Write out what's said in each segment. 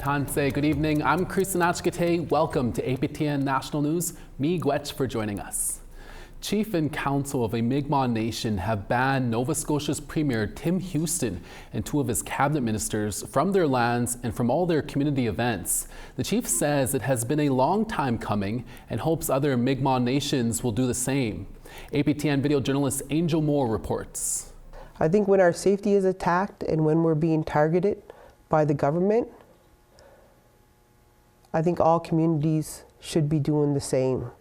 Tanse, good evening. I'm Chris Nachkate. Welcome to APTN National News. Me, Gwetch, for joining us. Chief and Council of a Mi'kmaq Nation have banned Nova Scotia's Premier Tim Houston and two of his cabinet ministers from their lands and from all their community events. The chief says it has been a long time coming and hopes other Mi'kmaq nations will do the same. APTN video journalist Angel Moore reports. I think when our safety is attacked and when we're being targeted by the government, I think all communities should be doing the same.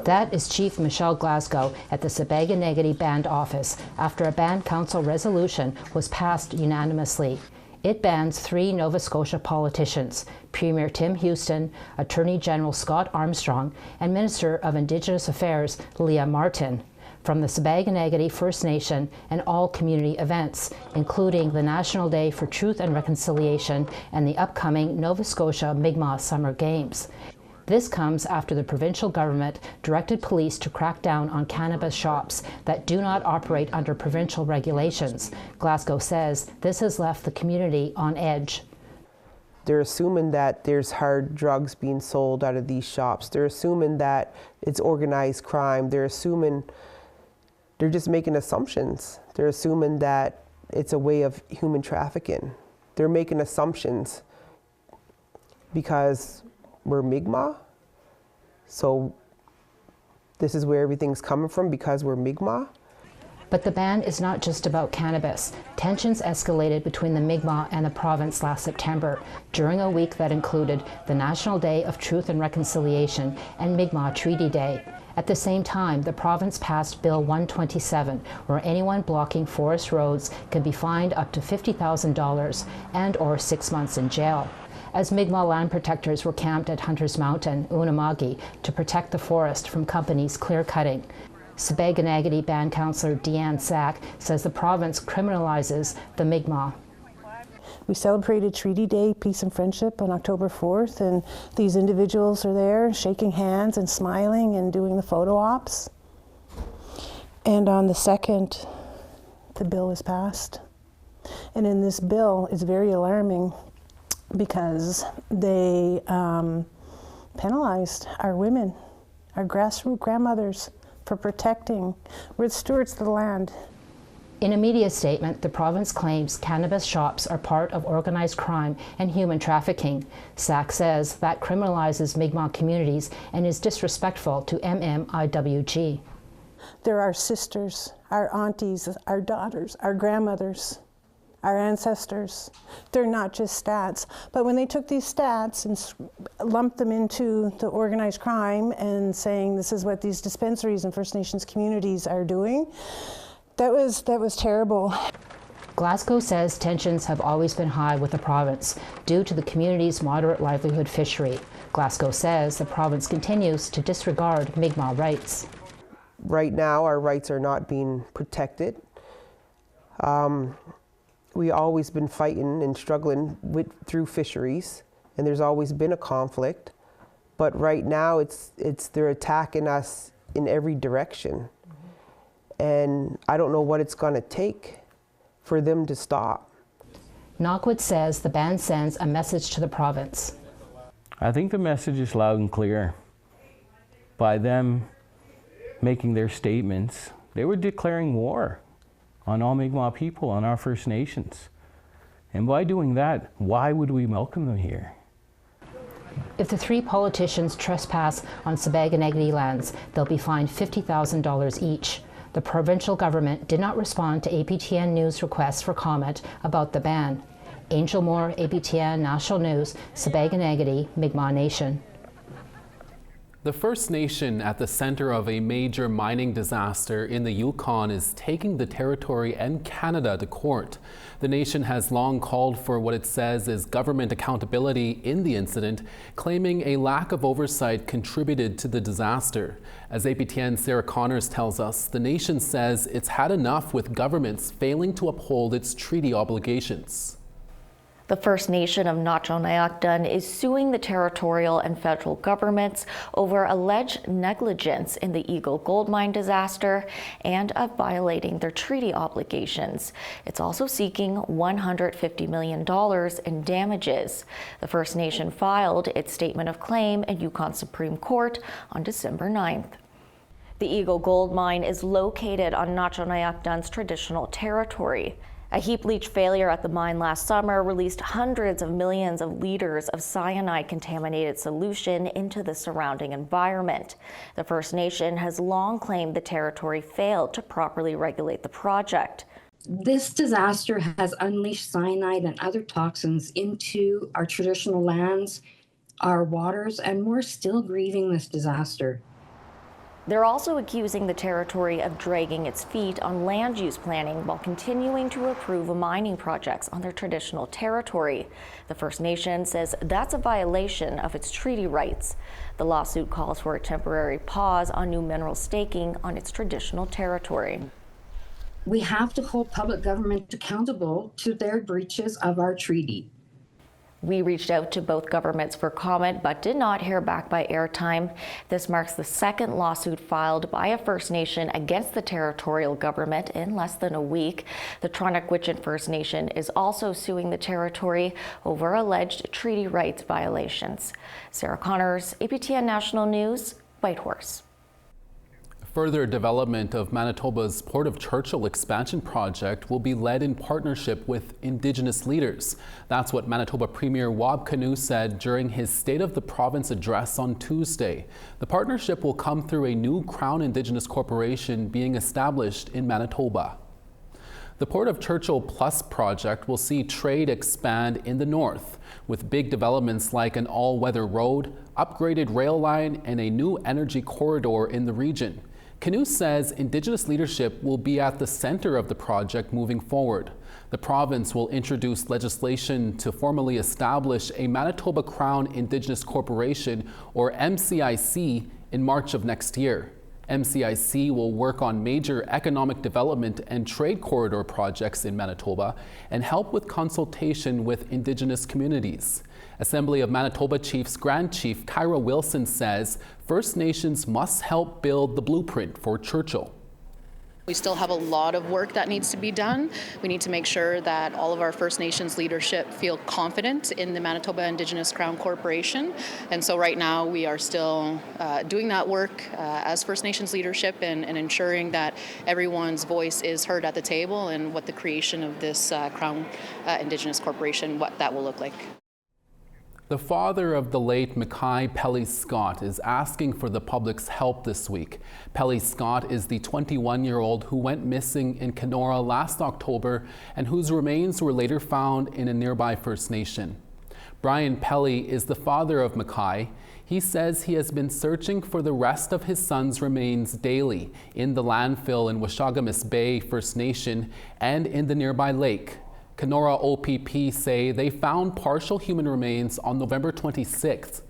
That is Chief Michelle Glasgow at the Sibäganägäti Band Office after a Band Council resolution was passed unanimously. It bans 3 Nova Scotia politicians, Premier Tim Houston, Attorney General Scott Armstrong, and Minister of Indigenous Affairs Leah Martin, from the Sibäganägäti First Nation and all community events, including the National Day for Truth and Reconciliation and the upcoming Nova Scotia Mi'kmaq Summer Games. This comes after the provincial government directed police to crack down on cannabis shops that do not operate under provincial regulations. Glasgow says this has left the community on edge. They're assuming that there's hard drugs being sold out of these shops. They're assuming that it's organized crime. They're just making assumptions. They're assuming that it's a way of human trafficking. They're making assumptions because we're Mi'kmaq, so this is where everything's coming from because we're Mi'kmaq. But the ban is not just about cannabis. Tensions escalated between the Mi'kmaq and the province last September during a week that included the National Day of Truth and Reconciliation and Mi'kmaq Treaty Day. At the same time, the province passed Bill 127, where anyone blocking forest roads can be fined up to $50,000 and/or 6 months in jail. As Mi'kmaq land protectors were camped at Hunter's Mountain, Unama'ki, to protect the forest from companies clear-cutting. Sibäganägäti Band Councillor Deanne Sack says the province criminalizes the Mi'kmaq. We celebrated Treaty Day, Peace and Friendship on October 4th, and these individuals are there shaking hands and smiling and doing the photo ops. And on the 2nd, the bill is passed. And in this bill, it's very alarming because they penalized our women, our grassroots grandmothers, for protecting. We're the stewards of the land. In a media statement, the province claims cannabis shops are part of organized crime and human trafficking. SAC says that criminalizes Mi'kmaq communities and is disrespectful to MMIWG. They're our sisters, our aunties, our daughters, our grandmothers, our ancestors. They're not just stats. But when they took these stats and lumped them into the organized crime and saying this is what these dispensaries and First Nations communities are doing, that was terrible. Glasgow says tensions have always been high with the province due to the community's moderate livelihood fishery. Glasgow says the province continues to disregard Mi'kmaq rights. Right now, our rights are not being protected. We've always been fighting and struggling through fisheries, and there's always been a conflict. But right now, they're attacking us in every direction. And I don't know what it's going to take for them to stop. Knockwood says the ban sends a message to the province. I think the message is loud and clear. By them making their statements, they were declaring war on all Mi'kmaq people, on our First Nations. And by doing that, why would we welcome them here? If the 3 politicians trespass on Sibäganägäti lands, they'll be fined $50,000 each. The provincial government did not respond to APTN News requests for comment about the ban. Angel Moore, APTN National News, Sibäganägäti, Mi'kmaq Nation. The First Nation at the center of a major mining disaster in the Yukon is taking the territory and Canada to court. The nation has long called for what it says is government accountability in the incident, claiming a lack of oversight contributed to the disaster. As APTN's Sarah Connors tells us, the nation says it's had enough with governments failing to uphold its treaty obligations. The First Nation of Nacho is suing the territorial and federal governments over alleged negligence in the Eagle gold mine disaster and of violating their treaty obligations. It's also seeking $150 million in damages. The First Nation filed its statement of claim in Yukon Supreme Court on December 9th. The Eagle gold mine is located on Nacho traditional territory. A heap leach failure at the mine last summer released hundreds of millions of liters of cyanide-contaminated solution into the surrounding environment. The First Nation has long claimed the territory failed to properly regulate the project. This disaster has unleashed cyanide and other toxins into our traditional lands, our waters, and we're still grieving this disaster. They're also accusing the territory of dragging its feet on land use planning while continuing to approve mining projects on their traditional territory. The First Nation says that's a violation of its treaty rights. The lawsuit calls for a temporary pause on new mineral staking on its traditional territory. We have to hold public government accountable to their breaches of our treaty. We reached out to both governments for comment, but did not hear back by airtime. This marks the second lawsuit filed by a First Nation against the territorial government in less than a week. The Tronic-Wichet First Nation is also suing the territory over alleged treaty rights violations. Sarah Connors, APTN National News, Whitehorse. Further development of Manitoba's Port of Churchill expansion project will be led in partnership with Indigenous leaders. That's what Manitoba Premier Wab Kinew said during his State of the Province address on Tuesday. The partnership will come through a new Crown Indigenous corporation being established in Manitoba. The Port of Churchill Plus project will see trade expand in the north, with big developments like an all-weather road, upgraded rail line, and a new energy corridor in the region. Kinew says Indigenous leadership will be at the center of the project moving forward. The province will introduce legislation to formally establish a Manitoba Crown Indigenous Corporation, or MCIC, in March of next year. MCIC will work on major economic development and trade corridor projects in Manitoba and help with consultation with Indigenous communities. Assembly of Manitoba Chiefs Grand Chief Kyra Wilson says First Nations must help build the blueprint for Churchill. We still have a lot of work that needs to be done. We need to make sure that all of our First Nations leadership feel confident in the Manitoba Indigenous Crown Corporation. And so right now we are still doing that work as First Nations leadership and ensuring that everyone's voice is heard at the table and what the creation of this Crown Indigenous Corporation, what that will look like. The father of the late Mackay Pelly Scott is asking for the public's help this week. Pelly Scott is the 21-year-old who went missing in Kenora last October and whose remains were later found in a nearby First Nation. Brian Pelly is the father of Mackay. He says he has been searching for the rest of his son's remains daily in the landfill in Washagamis Bay First Nation and in the nearby lake. Kenora OPP say they found partial human remains on November 26th.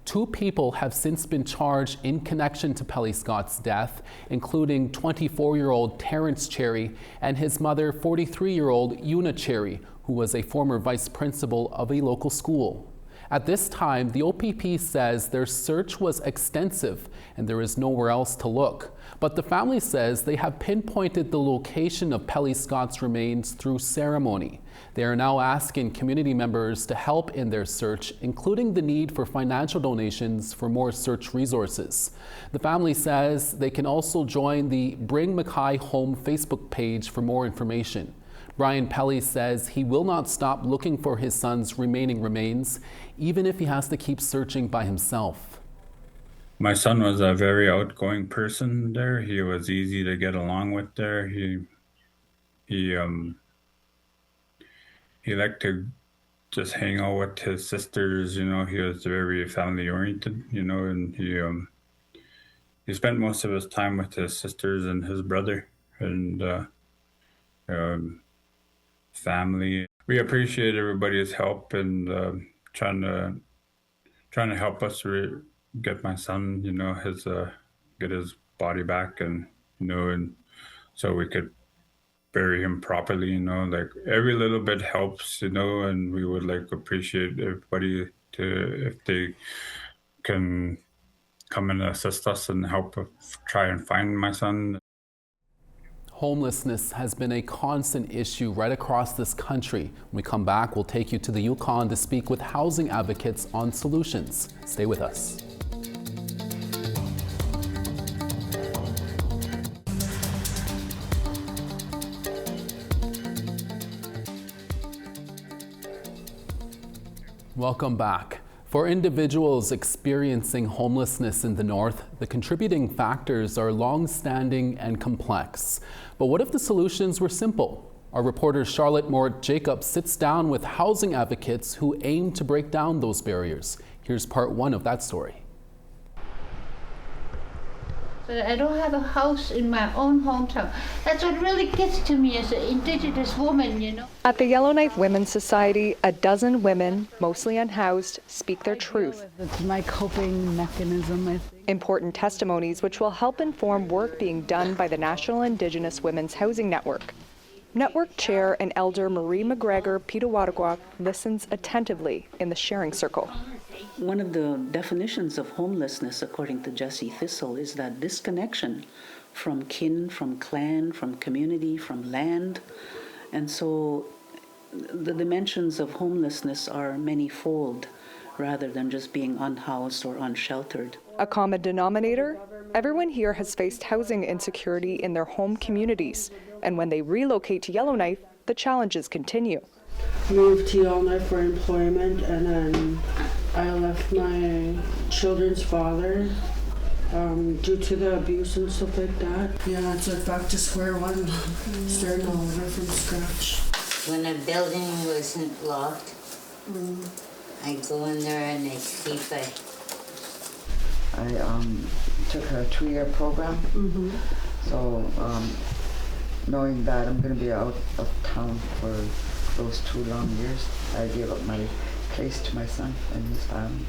2 people have since been charged in connection to Pelly Scott's death, including 24-year-old Terrence Cherry and his mother, 43-year-old Una Cherry, who was a former vice principal of a local school. At this time, the OPP says their search was extensive and there is nowhere else to look. But the family says they have pinpointed the location of Pelly Scott's remains through ceremony. They are now asking community members to help in their search, including the need for financial donations for more search resources. The family says they can also join the Bring Mackay Home Facebook page for more information. Brian Pelly says he will not stop looking for his son's remaining remains, even if he has to keep searching by himself. My son was a very outgoing person there. He was easy to get along with there. He liked to just hang out with his sisters, you know. He was very family oriented, you know, and he spent most of his time with his sisters and his brother and family. We appreciate everybody's help and trying to help us get my son, you know, get his body back, and you know, and so we could bury him properly, you know, like every little bit helps, you know, and we would like appreciate everybody if they can come and assist us and help try and find my son. Homelessness has been a constant issue right across this country. When we come back, we'll take you to the Yukon to speak with housing advocates on solutions. Stay with us. Welcome back. For individuals experiencing homelessness in the North, the contributing factors are long-standing and complex. But what if the solutions were simple? Our reporter Charlotte Mort-Jacobs sits down with housing advocates who aim to break down those barriers. Here's part one of that story. But I don't have a house in my own hometown. That's what really gets to me as an Indigenous woman, you know. At the Yellowknife Women's Society, a dozen women, mostly unhoused, speak their truth. It's my coping mechanism, I think. Important testimonies which will help inform work being done by the National Indigenous Women's Housing Network. Network Chair and Elder Marie McGregor Pitawatagwak listens attentively in the sharing circle. One of the definitions of homelessness, according to Jessie Thistle, is that disconnection from kin, from clan, from community, from land. And so the dimensions of homelessness are many-fold rather than just being unhoused or unsheltered. A common denominator? Everyone here has faced housing insecurity in their home communities. And when they relocate to Yellowknife, the challenges continue. Moved to Yellowknife for employment, and then I left my children's father due to the abuse and stuff like that. Yeah, it's like back to square one, starting all over from scratch. When a building wasn't locked, I go in there and I see if I took a 2-year program, so knowing that I'm going to be out of town for those 2 long years, I gave up my place to my son and his family.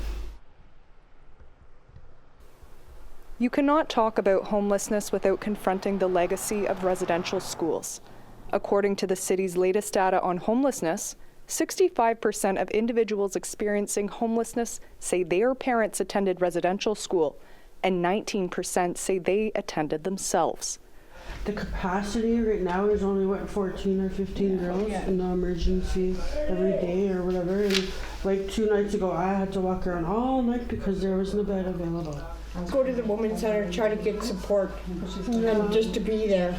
You cannot talk about homelessness without confronting the legacy of residential schools. According to the city's latest data on homelessness, 65% of individuals experiencing homelessness say their parents attended residential school, and 19% say they attended themselves. The capacity right now is only 14 or 15 girls in the emergency every day or whatever. And like 2 nights ago, I had to walk around all night because there wasn't a bed available. Go to the Women's Center, try to get support, and just to be there.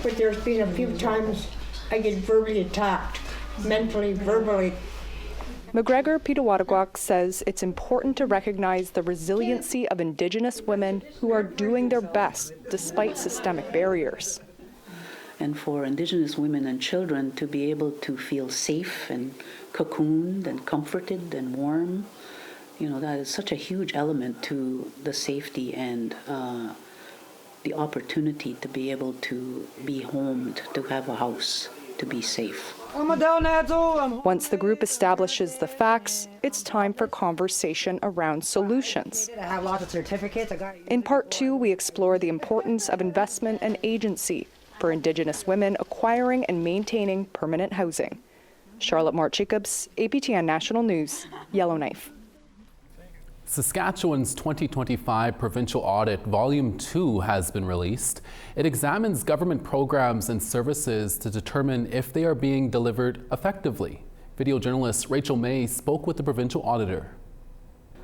But there's been a few times I get verbally attacked, mentally, verbally. McGregor Pitawatagwak says it's important to recognize the resiliency of Indigenous women who are doing their best despite systemic barriers. And for Indigenous women and children to be able to feel safe and cocooned and comforted and warm, you know, that is such a huge element to the safety and the opportunity to be able to be homed, to have a house, to be safe. Once the group establishes the facts, it's time for conversation around solutions. I have lots of certificates. In part 2, we explore the importance of investment and agency for Indigenous women acquiring and maintaining permanent housing. Charlotte Mort-Jacobs, APTN National News, Yellowknife. Saskatchewan's 2025 Provincial Audit Volume 2 has been released. It examines government programs and services to determine if they are being delivered effectively. Video journalist Rachel May spoke with the provincial auditor.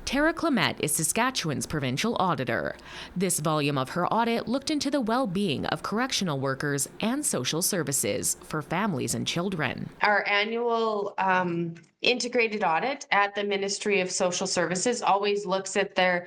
Tara Clement is Saskatchewan's provincial auditor. This volume of her audit looked into the well-being of correctional workers and social services for families and children. Our annual integrated audit at the Ministry of Social Services always looks at their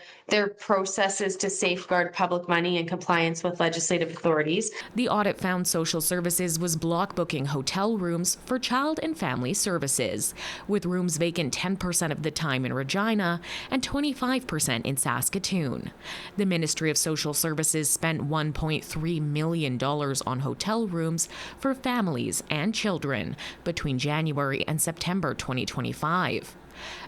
processes to safeguard public money and compliance with legislative authorities. The audit found social services was block booking hotel rooms for child and family services, with rooms vacant 10% of the time in Regina and 25% in Saskatoon. The Ministry of Social Services spent $1.3 million on hotel rooms for families and children between January and September 2025.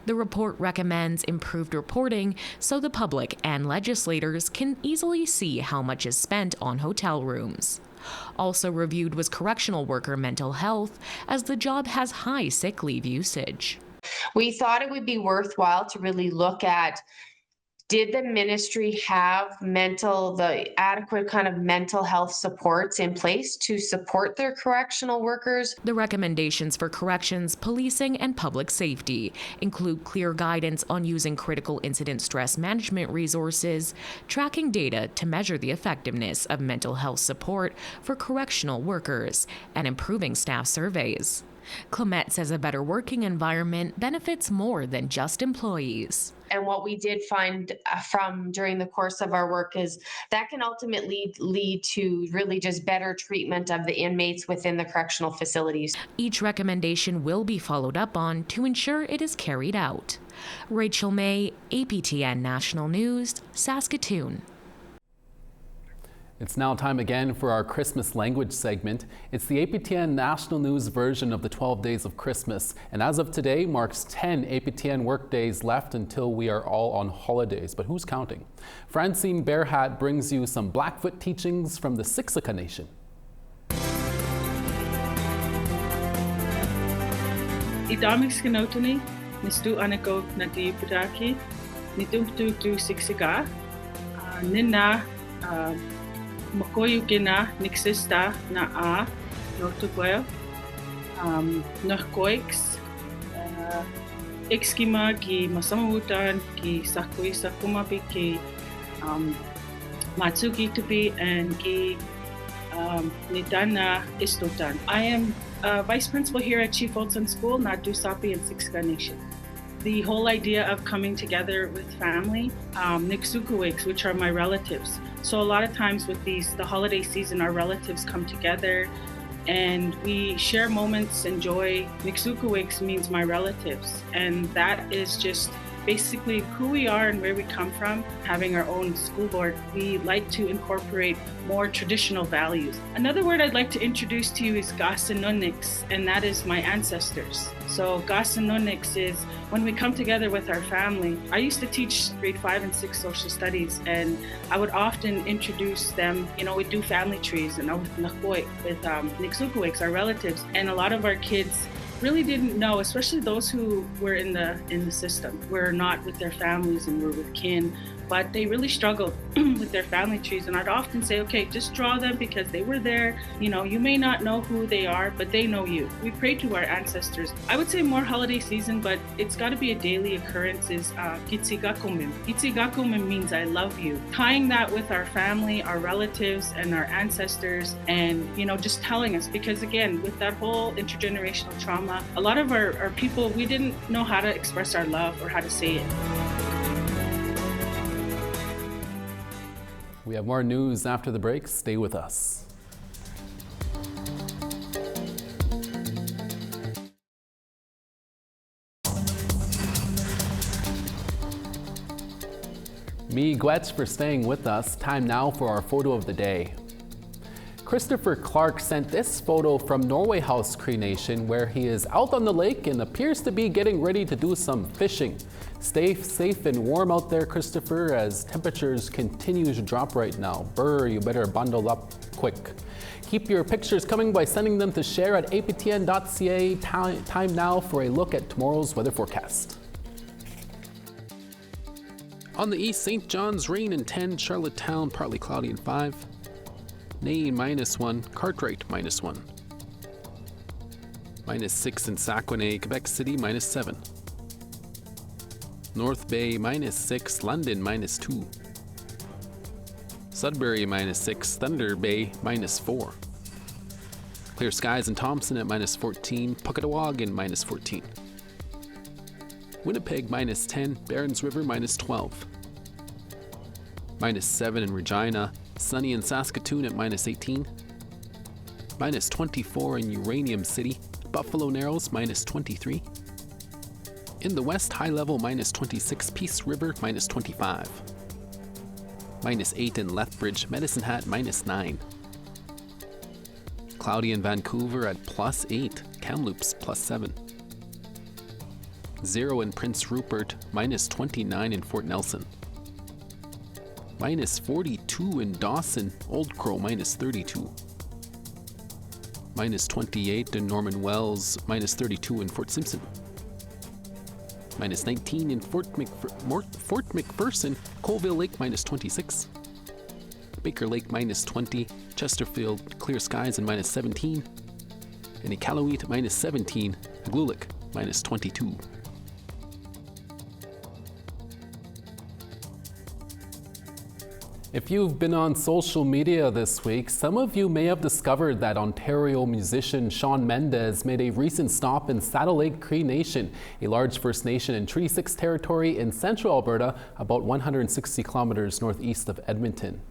The report recommends improved reporting so the public and legislators can easily see how much is spent on hotel rooms. Also reviewed was correctional worker mental health, as the job has high sick leave usage. We thought it would be worthwhile to really look at, did the ministry have the adequate kind of mental health supports in place to support their correctional workers? The recommendations for corrections, policing, and public safety include clear guidance on using critical incident stress management resources, tracking data to measure the effectiveness of mental health support for correctional workers, and improving staff surveys. Clement says a better working environment benefits more than just employees. And what we did find from during the course of our work is that can ultimately lead to really just better treatment of the inmates within the correctional facilities. Each recommendation will be followed up on to ensure it is carried out. Rachel May, APTN National News, Saskatoon. It's now time again for our Christmas language segment. It's the APTN National News version of the 12 Days of Christmas, and as of today marks 10 APTN work days left until we are all on holidays, but who's counting? Francine Bearhat brings you some Blackfoot teachings from the Siksika Nation. Idamik skinotuni, nistu anako nati pudaki, nitumtu tu Siksika, nina Makoyu gina nixista na a notuguel nohkoix exkima ki masamautan ki sakui sakumapi ki matsuki tupi and ki nitana istotan. I am vice principal here at Chief Olson School, Nadu Sapi and Siksika Nation. The whole idea of coming together with family, Nixukuwiks, which are my relatives. So a lot of times with the holiday season, our relatives come together and we share moments and joy. Nixukuwiks means my relatives, and that is just basically who we are and where we come from. Having our own school board, we like to incorporate more traditional values. Another word I'd like to introduce to you is Gasanunix, and that is my ancestors. So Gasanunix is when we come together with our family. I used to teach grade 5 and 6 social studies, and I would often introduce them, we'd do family trees, and I would with Nixukuwiks, our relatives, and a lot of our kids really didn't know, especially those who were in the system, were not with their families and were with kin, but they really struggled with their family trees. And I'd often say, okay, just draw them because they were there. You may not know who they are, but they know you. We pray to our ancestors. I would say more holiday season, but it's got to be a daily occurrence is Kitsigakumim. Kitsigakumim means I love you. Tying that with our family, our relatives, and our ancestors, and, just telling us, because again, with that whole intergenerational trauma, a lot of our people, we didn't know how to express our love or how to say it. We have more news after the break. Stay with us. Me, Gwetch, for staying with us. Time now for our photo of the day. Christopher Clark sent this photo from Norway House Cree Nation, where he is out on the lake and appears to be getting ready to do some fishing. Stay safe and warm out there, Christopher, as temperatures continue to drop right now. Brr, you better bundle up quick. Keep your pictures coming by sending them to share at aptn.ca. Time now for a look at tomorrow's weather forecast. On the east, St. John's rain and 10, Charlottetown partly cloudy and 5. Nain -1, Cartwright -1. -6 in Saguenay, Quebec City -7. North Bay -6, London -2. Sudbury -6, Thunder Bay -4. Clear skies in Thompson at -14, Puckatawagan -14. Winnipeg -10, Barons River -12. -7 in Regina, sunny in Saskatoon at -18. -24 in Uranium City, Buffalo Narrows -23. In the west, high level -26, Peace River -25. -8 in Lethbridge, Medicine Hat -9. Cloudy in Vancouver at +8, Kamloops +7. 0 in Prince Rupert, minus 29 in Fort Nelson. Minus 42 in Dawson, Old Crow, minus 32. Minus 28 in Norman Wells, minus 32 in Fort Simpson. Minus 19 in Fort McPherson, Colville Lake, minus 26. Baker Lake, minus 20. Chesterfield, clear skies and minus 17. And Iqaluit, minus 17. Iqaluit, minus 22. If you've been on social media this week, some of you may have discovered that Ontario musician Shawn Mendes made a recent stop in Saddle Lake Cree Nation, a large First Nation in Treaty 6 territory in central Alberta, about 160 kilometers northeast of Edmonton.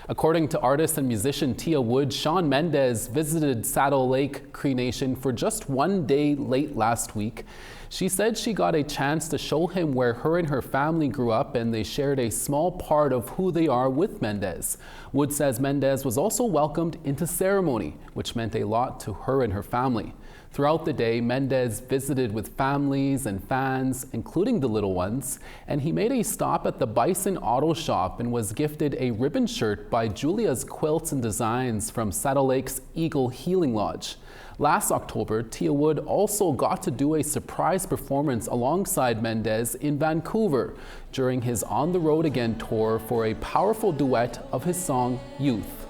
According to artist and musician Tia Wood, Shawn Mendes visited Saddle Lake Cree Nation for just one day late last week. She said she got a chance to show him where her and her family grew up, and they shared a small part of who they are with Mendes. Wood says Mendes was also welcomed into ceremony, which meant a lot to her and her family. Throughout the day, Mendes visited with families and fans, including the little ones, and he made a stop at the Bison Auto Shop and was gifted a ribbon shirt by Julia's Quilts and Designs from Saddle Lake's Eagle Healing Lodge. Last October, Tia Wood also got to do a surprise performance alongside Mendes in Vancouver during his On the Road Again tour for a powerful duet of his song, Youth.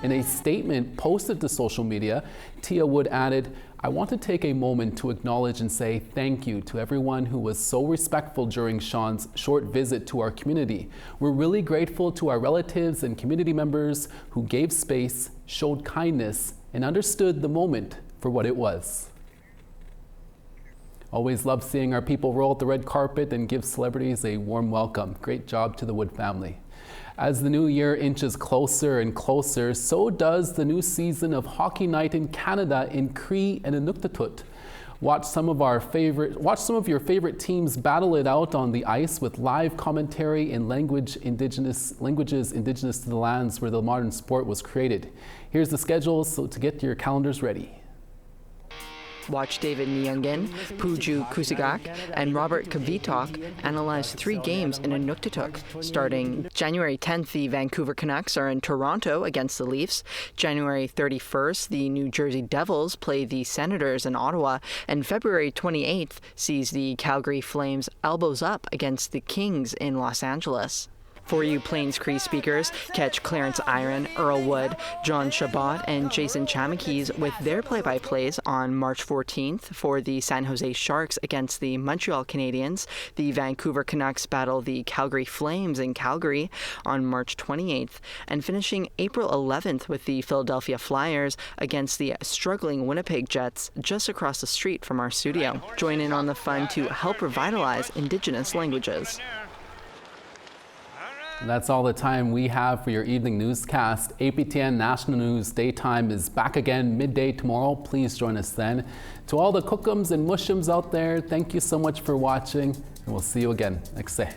In a statement posted to social media, Tia Wood added, "I want to take a moment to acknowledge and say thank you to everyone who was so respectful during Shawn's short visit to our community. We're really grateful to our relatives and community members who gave space, showed kindness, and understood the moment for what it was." Always love seeing our people roll out the red carpet and give celebrities a warm welcome. Great job to the Wood family. As the new year inches closer and closer, so does the new season of Hockey Night in Canada in Cree and Inuktitut. Watch some of your favorite teams battle it out on the ice with live commentary in languages indigenous to the lands where the modern sport was created. Here's the schedule, so to get your calendars ready. Watch David Nyungen, Puju Kusigak, and Robert Kvitok analyze 3 games in Inuktitut. Starting January 10th, the Vancouver Canucks are in Toronto against the Leafs. January 31st, the New Jersey Devils play the Senators in Ottawa. And February 28th sees the Calgary Flames elbows up against the Kings in Los Angeles. For you Plains Cree speakers, catch Clarence Iron, Earl Wood, John Shabbat, and Jason Chamakis with their play-by-plays on March 14th for the San Jose Sharks against the Montreal Canadiens. The Vancouver Canucks battle the Calgary Flames in Calgary on March 28th, and finishing April 11th with the Philadelphia Flyers against the struggling Winnipeg Jets just across the street from our studio. Join in on the fun to help revitalize Indigenous languages. And that's all the time we have for your evening newscast. APTN National News Daytime is back again midday tomorrow. Please join us then. To all the cookums and mushums out there, thank you so much for watching, and we'll see you again next day.